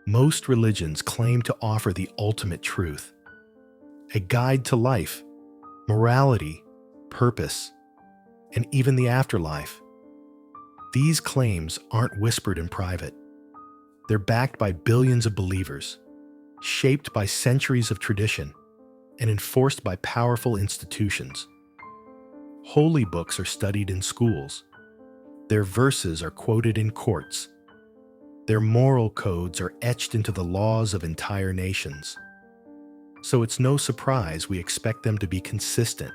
Most religions claim to offer the ultimate truth, a guide to life, morality, purpose, and even the afterlife. These claims aren't whispered in private. They're backed by billions of believers, shaped by centuries of tradition, and enforced by powerful institutions. Holy books are studied in schools. Their verses are quoted in courts. Their moral codes are etched into the laws of entire nations. So it's no surprise we expect them to be consistent.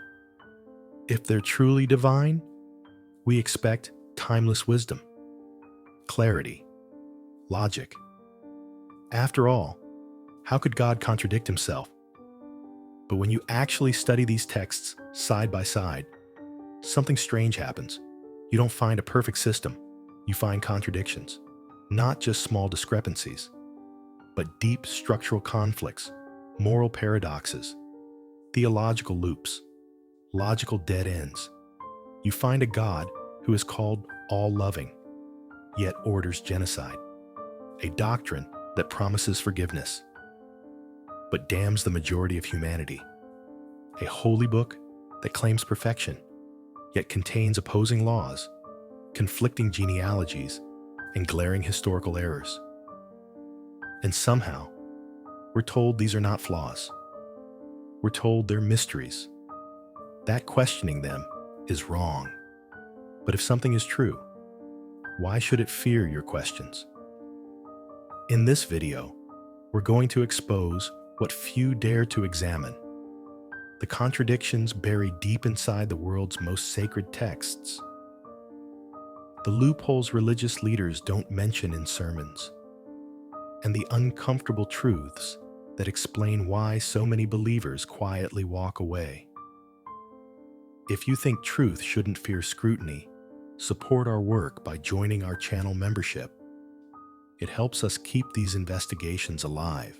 If they're truly divine, we expect timeless wisdom, clarity, logic. After all, how could God contradict himself? But when you actually study these texts side by side, something strange happens. You don't find a perfect system. You find contradictions, not just small discrepancies, but deep structural conflicts, moral paradoxes, theological loops, logical dead ends. You find a God who is called all-loving, yet orders genocide, a doctrine that promises forgiveness, but damns the majority of humanity, a holy book that claims perfection, yet contains opposing laws, conflicting genealogies, and glaring historical errors. And somehow, we're told these are not flaws. We're told they're mysteries. That questioning them is wrong. But if something is true, why should it fear your questions? In this video, we're going to expose what few dare to examine: the contradictions buried deep inside the world's most sacred texts, the loopholes religious leaders don't mention in sermons, and the uncomfortable truths that explain why so many believers quietly walk away. If you think truth shouldn't fear scrutiny, support our work by joining our channel membership. It helps us keep these investigations alive.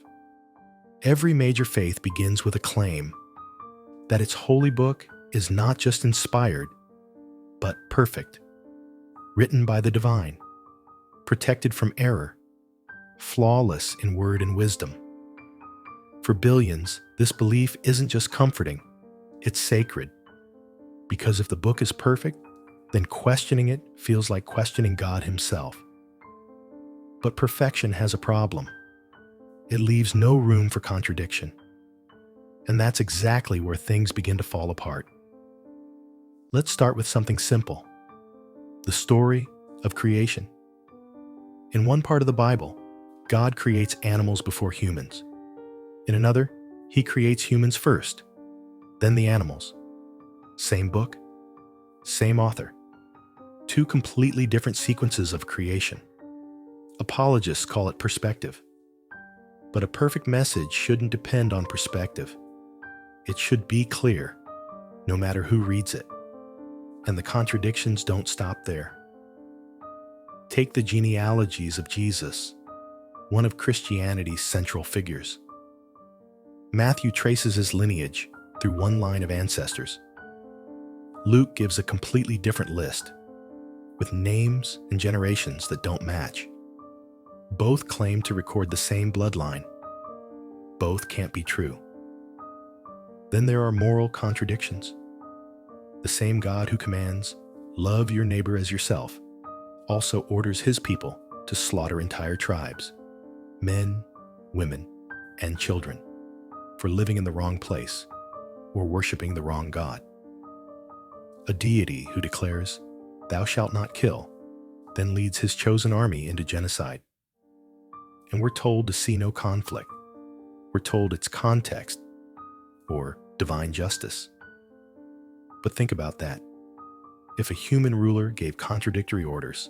Every major faith begins with a claim that its holy book is not just inspired, but perfect, written by the divine, protected from error, flawless in word and wisdom. For billions, this belief isn't just comforting, it's sacred. Because if the book is perfect, then questioning it feels like questioning God himself. But perfection has a problem. It leaves no room for contradiction. And that's exactly where things begin to fall apart. Let's start with something simple: the story of creation. In one part of the Bible, God creates animals before humans. In another, he creates humans first, then the animals. Same book, same author. Two completely different sequences of creation. Apologists call it perspective. But a perfect message shouldn't depend on perspective. It should be clear, no matter who reads it. And the contradictions don't stop there. Take the genealogies of Jesus, one of Christianity's central figures. Matthew traces his lineage through one line of ancestors. Luke gives a completely different list, with names and generations that don't match. Both claim to record the same bloodline. Both can't be true. Then there are moral contradictions. The same God who commands, "Love your neighbor as yourself," also orders his people to slaughter entire tribes, men, women, and children, for living in the wrong place or worshiping the wrong God. A deity who declares, "Thou shalt not kill," then leads his chosen army into genocide. And we're told to see no conflict. We're told it's context, or divine justice. But think about that. If a human ruler gave contradictory orders,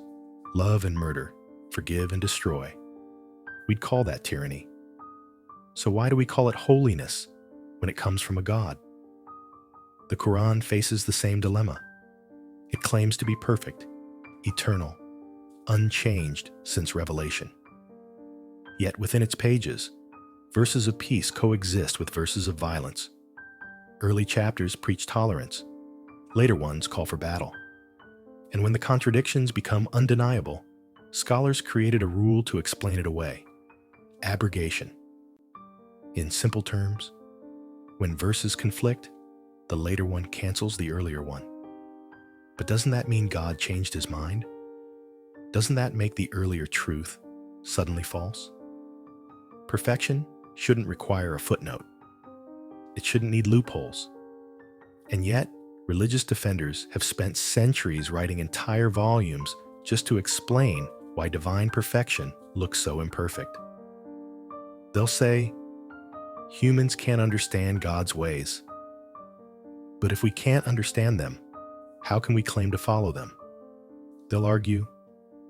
love and murder, forgive and destroy, we'd call that tyranny. So why do we call it holiness when it comes from a God? The Quran faces the same dilemma. It claims to be perfect, eternal, unchanged since Revelation. Yet within its pages, verses of peace coexist with verses of violence. Early chapters preach tolerance. Later ones call for battle. And when the contradictions become undeniable, scholars created a rule to explain it away. Abrogation. In simple terms, when verses conflict, the later one cancels the earlier one. But doesn't that mean God changed his mind? Doesn't that make the earlier truth suddenly false? Perfection shouldn't require a footnote. It shouldn't need loopholes. And yet, religious defenders have spent centuries writing entire volumes just to explain why divine perfection looks so imperfect. They'll say, humans can't understand God's ways. But if we can't understand them, how can we claim to follow them? They'll argue,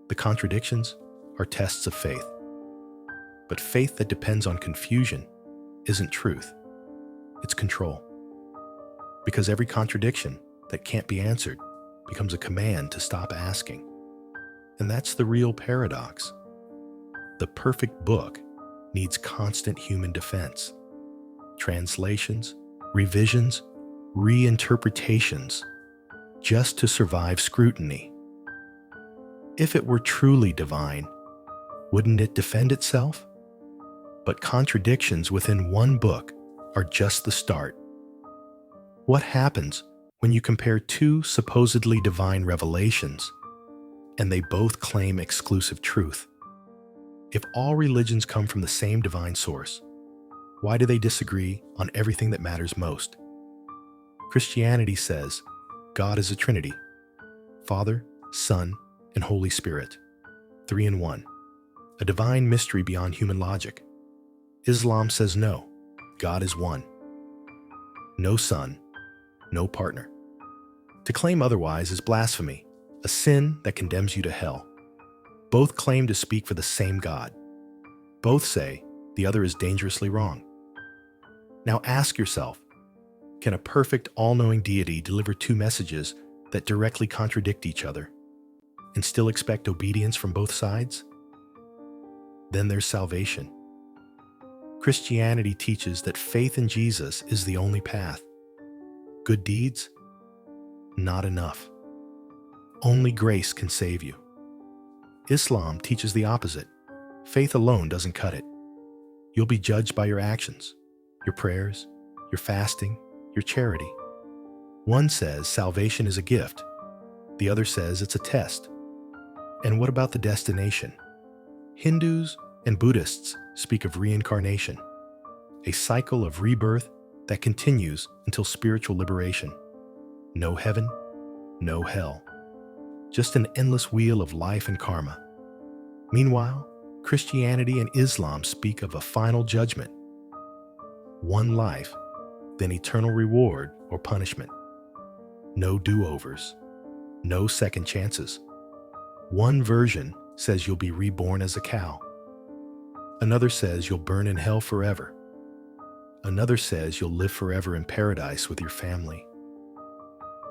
the contradictions are tests of faith. But faith that depends on confusion isn't truth. It's control. Because every contradiction that can't be answered becomes a command to stop asking. And that's the real paradox. The perfect book needs constant human defense. Translations, revisions, reinterpretations, just to survive scrutiny. If it were truly divine, wouldn't it defend itself? But contradictions within one book are just the start. What happens when you compare two supposedly divine revelations and they both claim exclusive truth? If all religions come from the same divine source, why do they disagree on everything that matters most? Christianity says God is a Trinity, Father, Son, and Holy Spirit, 3 in 1, a divine mystery beyond human logic. Islam says no, God is one. No son, no partner. To claim otherwise is blasphemy, a sin that condemns you to hell. Both claim to speak for the same God. Both say the other is dangerously wrong. Now ask yourself, can a perfect, all-knowing deity deliver two messages that directly contradict each other and still expect obedience from both sides? Then there's salvation. Christianity teaches that faith in Jesus is the only path. Good deeds? Not enough. Only grace can save you. Islam teaches the opposite. Faith alone doesn't cut it. You'll be judged by your actions, your prayers, your fasting, your charity. One says salvation is a gift. The other says it's a test. And what about the destination? Hindus and Buddhists speak of reincarnation, a cycle of rebirth that continues until spiritual liberation. No heaven, no hell. Just an endless wheel of life and karma. Meanwhile, Christianity and Islam speak of a final judgment. One life, then eternal reward or punishment. No do-overs, no second chances. One version says you'll be reborn as a cow. Another says you'll burn in hell forever. Another says you'll live forever in paradise with your family.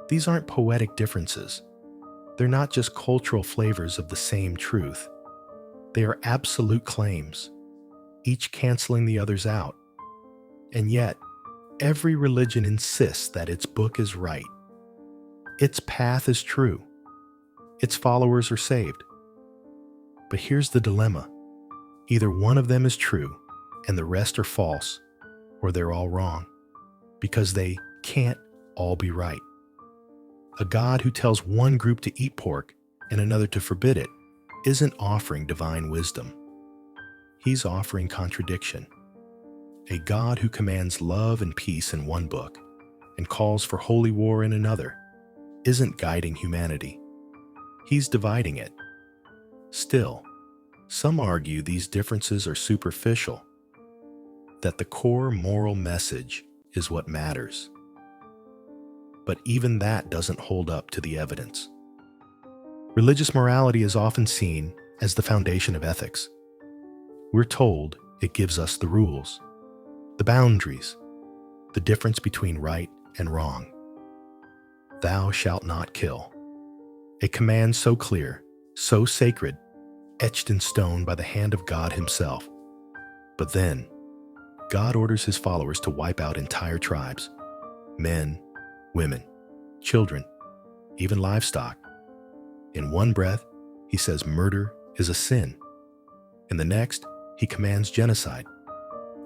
These aren't poetic differences. They're not just cultural flavors of the same truth. They are absolute claims, each canceling the others out. And yet, every religion insists that its book is right. Its path is true. Its followers are saved. But here's the dilemma. Either one of them is true and the rest are false, or they're all wrong, because they can't all be right. A God who tells one group to eat pork and another to forbid it isn't offering divine wisdom. He's offering contradiction. A God who commands love and peace in one book and calls for holy war in another isn't guiding humanity. He's dividing it. Still, some argue these differences are superficial, that the core moral message is what matters. But even that doesn't hold up to the evidence. Religious morality is often seen as the foundation of ethics. We're told it gives us the rules, the boundaries, the difference between right and wrong. Thou shalt not kill. A command so clear, so sacred, etched in stone by the hand of God himself. But then, God orders his followers to wipe out entire tribes, men, women, children, even livestock. In one breath, he says murder is a sin. In the next, He commands genocide.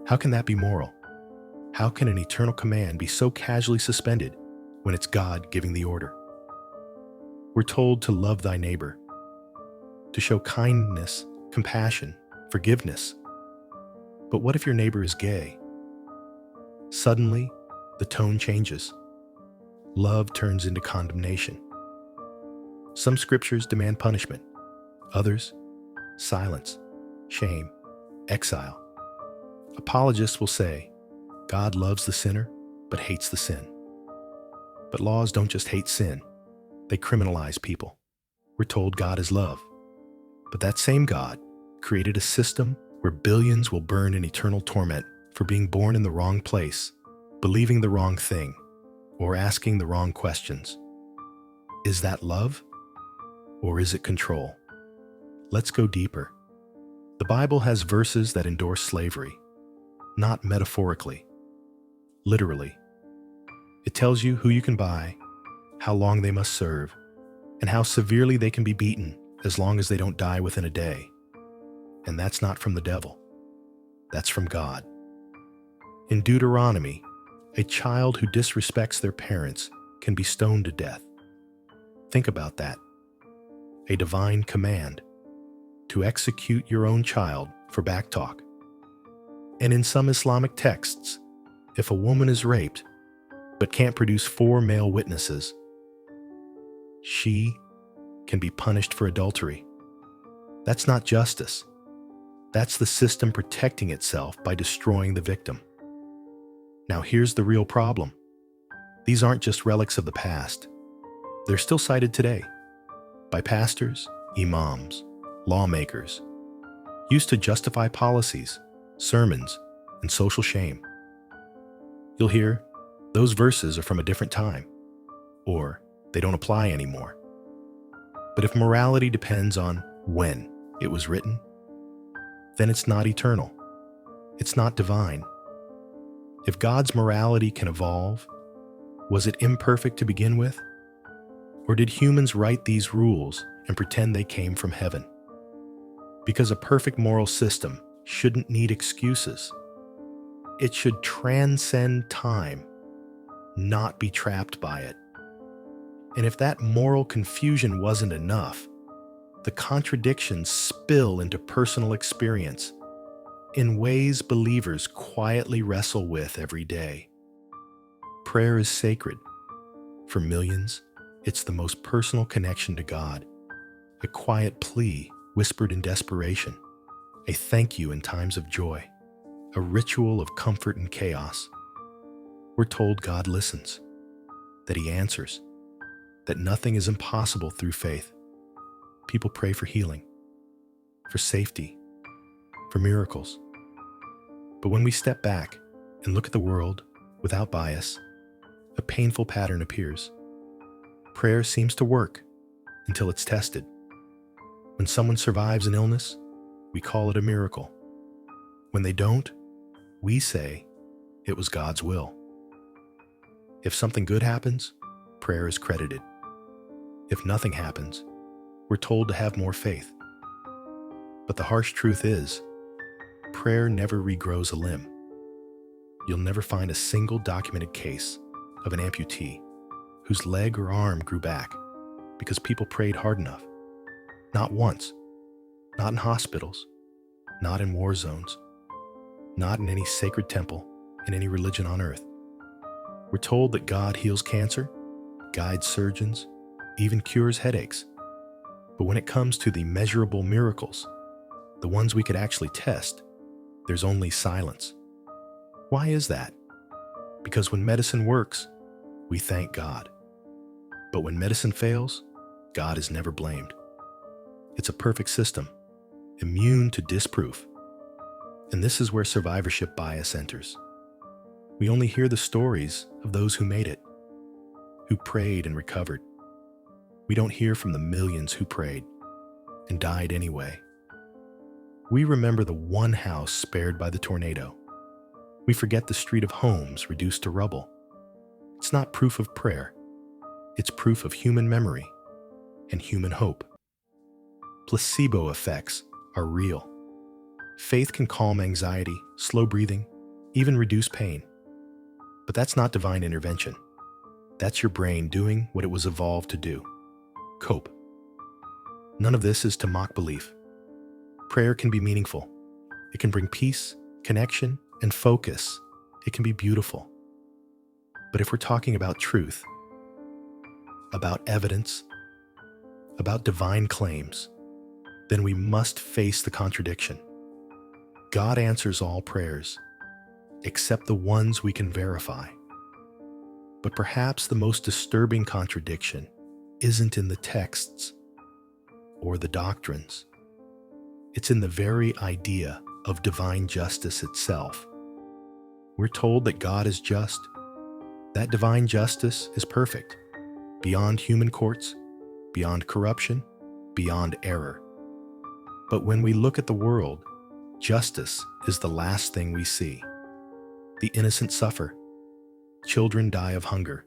How can that be moral? How can an eternal command be so casually suspended when it's God giving the order? We're told to love thy neighbor, to show kindness, compassion, forgiveness. But what if your neighbor is gay? Suddenly, the tone changes. Love turns into condemnation. Some scriptures demand punishment. Others, silence, shame, exile. Apologists will say, God loves the sinner, but hates the sin. But laws don't just hate sin, they criminalize people. We're told God is love. But that same God created a system where billions will burn in eternal torment for being born in the wrong place, believing the wrong thing, or asking the wrong questions. Is that love? Or is it control? Let's go deeper. The Bible has verses that endorse slavery, not metaphorically, literally. It tells you who you can buy, how long they must serve, and how severely they can be beaten as long as they don't die within a day. And that's not from the devil. That's from God. In Deuteronomy, a child who disrespects their parents can be stoned to death. Think about that. A divine command to execute your own child for backtalk. And in some Islamic texts, if a woman is raped but can't produce 4 male witnesses, she can be punished for adultery. That's not justice. That's the system protecting itself by destroying the victim. Now here's the real problem. These aren't just relics of the past. They're still cited today by pastors, imams, lawmakers, used to justify policies, sermons, and social shame. You'll hear, those verses are from a different time, or they don't apply anymore. But if morality depends on when it was written, then it's not eternal. It's not divine. If God's morality can evolve, was it imperfect to begin with? Or did humans write these rules and pretend they came from heaven? Because a perfect moral system shouldn't need excuses. It should transcend time, not be trapped by it. And if that moral confusion wasn't enough, the contradictions spill into personal experience in ways believers quietly wrestle with every day. Prayer is sacred. For millions, it's the most personal connection to God, a quiet plea whispered in desperation, a thank you in times of joy, a ritual of comfort in chaos. We're told God listens, that He answers, that nothing is impossible through faith. People pray for healing, for safety, for miracles. But when we step back and look at the world without bias, a painful pattern appears. Prayer seems to work until it's tested. When someone survives an illness, we call it a miracle. When they don't, we say it was God's will. If something good happens, prayer is credited. If nothing happens, we're told to have more faith. But the harsh truth is, prayer never regrows a limb. You'll never find a single documented case of an amputee whose leg or arm grew back because people prayed hard enough. Not once. Not in hospitals. Not in war zones. Not in any sacred temple in any religion on earth. We're told that God heals cancer, guides surgeons, even cures headaches. But when it comes to the measurable miracles, the ones we could actually test, there's only silence. Why is that? Because when medicine works, we thank God. But when medicine fails, God is never blamed. It's a perfect system, immune to disproof. And this is where survivorship bias enters. We only hear the stories of those who made it, who prayed and recovered. We don't hear from the millions who prayed and died anyway. We remember the one house spared by the tornado. We forget the street of homes reduced to rubble. It's not proof of prayer. It's proof of human memory and human hope. Placebo effects are real. Faith can calm anxiety, slow breathing, even reduce pain. But that's not divine intervention. That's your brain doing what it was evolved to do: cope. None of this is to mock belief. Prayer can be meaningful. It can bring peace, connection, and focus. It can be beautiful. But if we're talking about truth, about evidence, about divine claims, then we must face the contradiction. God answers all prayers, except the ones we can verify. But perhaps the most disturbing contradiction isn't in the texts or the doctrines. It's in the very idea of divine justice itself. We're told that God is just. That divine justice is perfect, beyond human courts, beyond corruption, beyond error. But when we look at the world, justice is the last thing we see. The innocent suffer. Children die of hunger.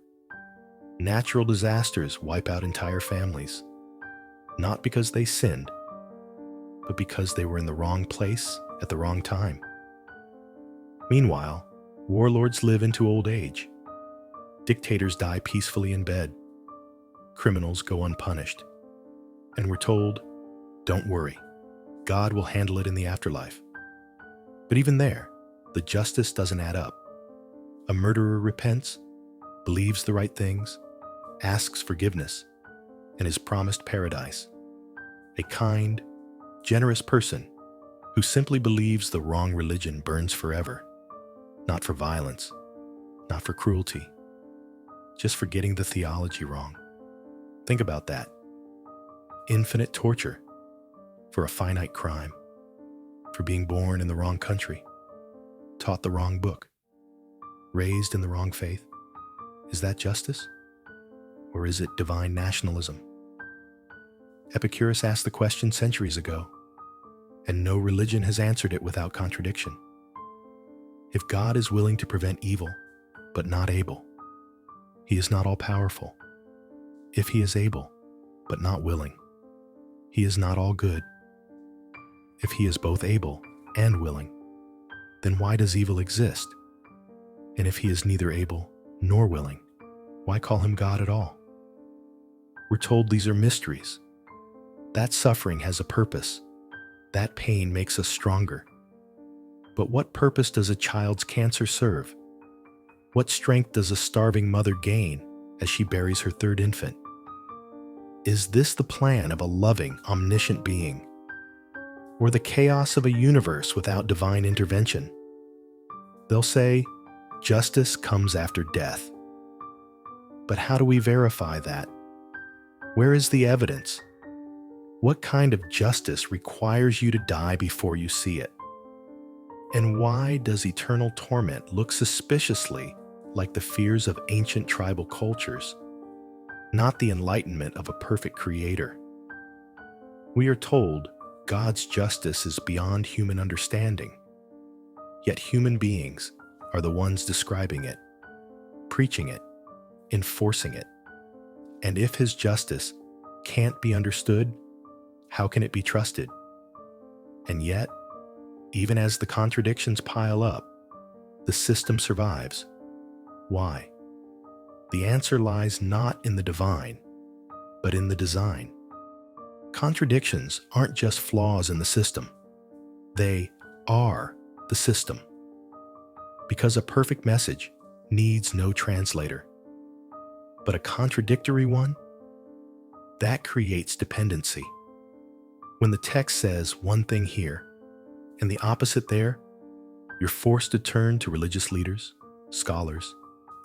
Natural disasters wipe out entire families, not because they sinned, but because they were in the wrong place at the wrong time. Meanwhile, warlords live into old age. Dictators die peacefully in bed. Criminals go unpunished. And we're told, don't worry, God will handle it in the afterlife. But even there, the justice doesn't add up. A murderer repents, believes the right things, asks forgiveness, and is promised paradise. A kind, generous person who simply believes the wrong religion burns forever, not for violence, not for cruelty, just for getting the theology wrong. Think about that. Infinite torture for a finite crime, for being born in the wrong country, taught the wrong book, raised in the wrong faith. Is that justice? Or is it divine nationalism? Epicurus asked the question centuries ago, and no religion has answered it without contradiction. If God is willing to prevent evil, but not able, he is not all-powerful. If he is able, but not willing, he is not all good. If he is both able and willing, then why does evil exist? And if he is neither able nor willing, why call him God at all? We're told these are mysteries. That suffering has a purpose. That pain makes us stronger. But what purpose does a child's cancer serve? What strength does a starving mother gain as she buries her third infant? Is this the plan of a loving, omniscient being? Or the chaos of a universe without divine intervention? They'll say, justice comes after death. But how do we verify that? Where is the evidence? What kind of justice requires you to die before you see it? And why does eternal torment look suspiciously like the fears of ancient tribal cultures, not the enlightenment of a perfect creator? We are told God's justice is beyond human understanding, yet human beings are the ones describing it, preaching it, enforcing it. And if his justice can't be understood, how can it be trusted? And yet, even as the contradictions pile up, the system survives. Why? The answer lies not in the divine, but in the design. Contradictions aren't just flaws in the system. They are the system. Because a perfect message needs no translator. But a contradictory one, that creates dependency. When the text says one thing here and the opposite there, you're forced to turn to religious leaders, scholars,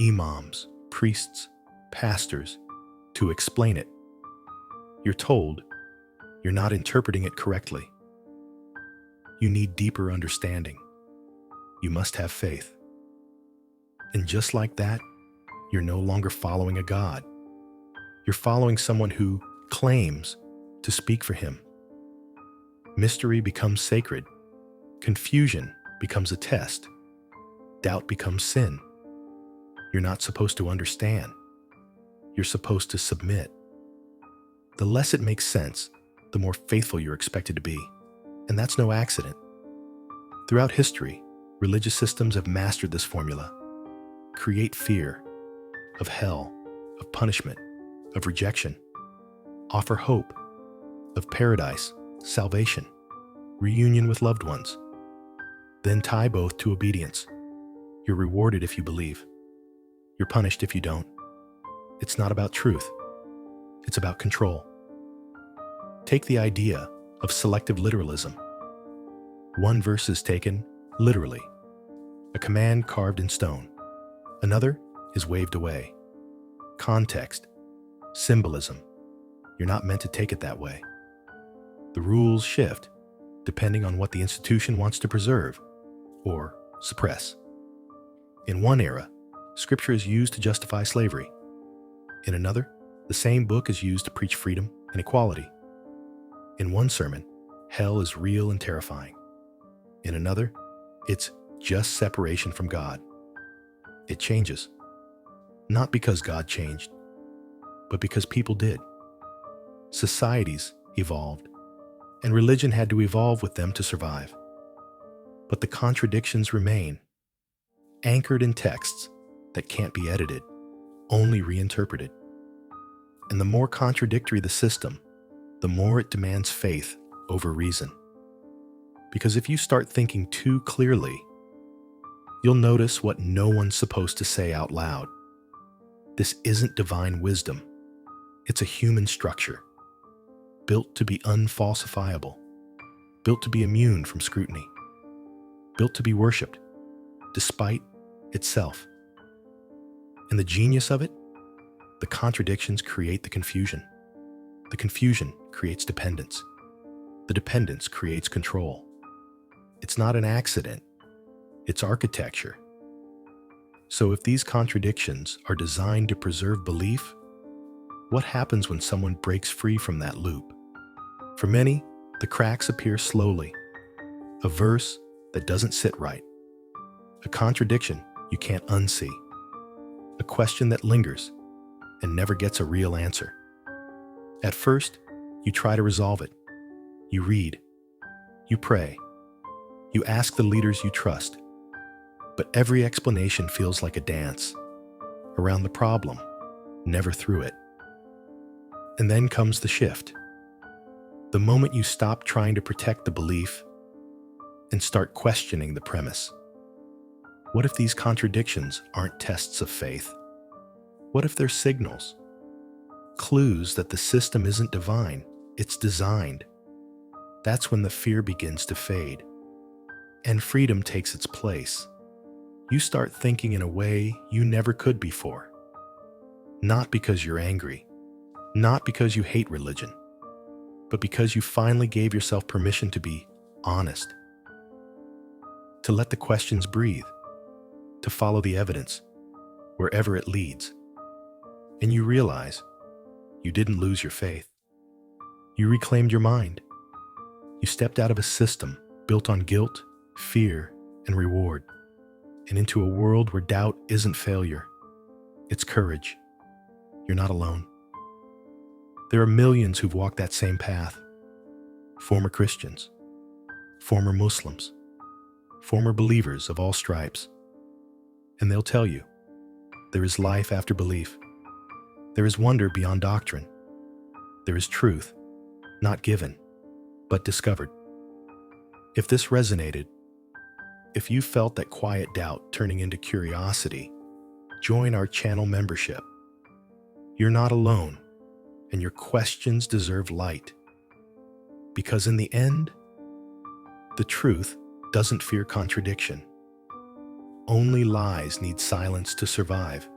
imams, priests, pastors to explain it. You're told you're not interpreting it correctly. You need deeper understanding. You must have faith. And just like that, you're no longer following a God. You're following someone who claims to speak for him. Mystery becomes sacred. Confusion becomes a test. Doubt becomes sin. You're not supposed to understand. You're supposed to submit. The less it makes sense, the more faithful you're expected to be. And that's no accident. Throughout history, religious systems have mastered this formula. Create fear of hell, of punishment, of rejection. Offer hope of paradise, salvation, reunion with loved ones. Then tie both to obedience. You're rewarded if you believe. You're punished if you don't. It's not about truth. It's about control. Take the idea of selective literalism. One verse is taken literally, a command carved in stone. Another is waved away. Context, symbolism. You're not meant to take it that way. The rules shift depending on what the institution wants to preserve or suppress. In one era, Scripture is used to justify slavery. In another, the same book is used to preach freedom and equality. In one sermon, hell is real and terrifying. In another, it's just separation from God. It changes. Not because God changed, but because people did. Societies evolved, and religion had to evolve with them to survive. But the contradictions remain, anchored in texts that can't be edited, only reinterpreted. And the more contradictory the system, the more it demands faith over reason. Because if you start thinking too clearly, you'll notice what no one's supposed to say out loud. This isn't divine wisdom. It's a human structure, built to be unfalsifiable, built to be immune from scrutiny, built to be worshipped, despite itself. And the genius of it? The contradictions create the confusion. The confusion creates dependence. The dependence creates control. It's not an accident. It's architecture. So if these contradictions are designed to preserve belief, what happens when someone breaks free from that loop? For many, the cracks appear slowly. A verse that doesn't sit right. A contradiction you can't unsee. A question that lingers and never gets a real answer. At first, you try to resolve it. You read. You pray. You ask the leaders you trust. But every explanation feels like a dance. Around the problem, never through it. And then comes the shift. The moment you stop trying to protect the belief and start questioning the premise. What if these contradictions aren't tests of faith? What if they're signals? Clues that the system isn't divine, it's designed. That's when the fear begins to fade, and freedom takes its place. You start thinking in a way you never could before. Not because you're angry, not because you hate religion, but because you finally gave yourself permission to be honest, to let the questions breathe, to follow the evidence wherever it leads. And you realize you didn't lose your faith. You reclaimed your mind. You stepped out of a system built on guilt, fear, and reward, and into a world where doubt isn't failure. It's courage. You're not alone. There are millions who've walked that same path. Former Christians, former Muslims, former believers of all stripes. And they'll tell you, there is life after belief. There is wonder beyond doctrine. There is truth, not given, but discovered. If this resonated, if you felt that quiet doubt turning into curiosity, join our channel membership. You're not alone, and your questions deserve light. Because in the end, the truth doesn't fear contradiction. Only lies need silence to survive.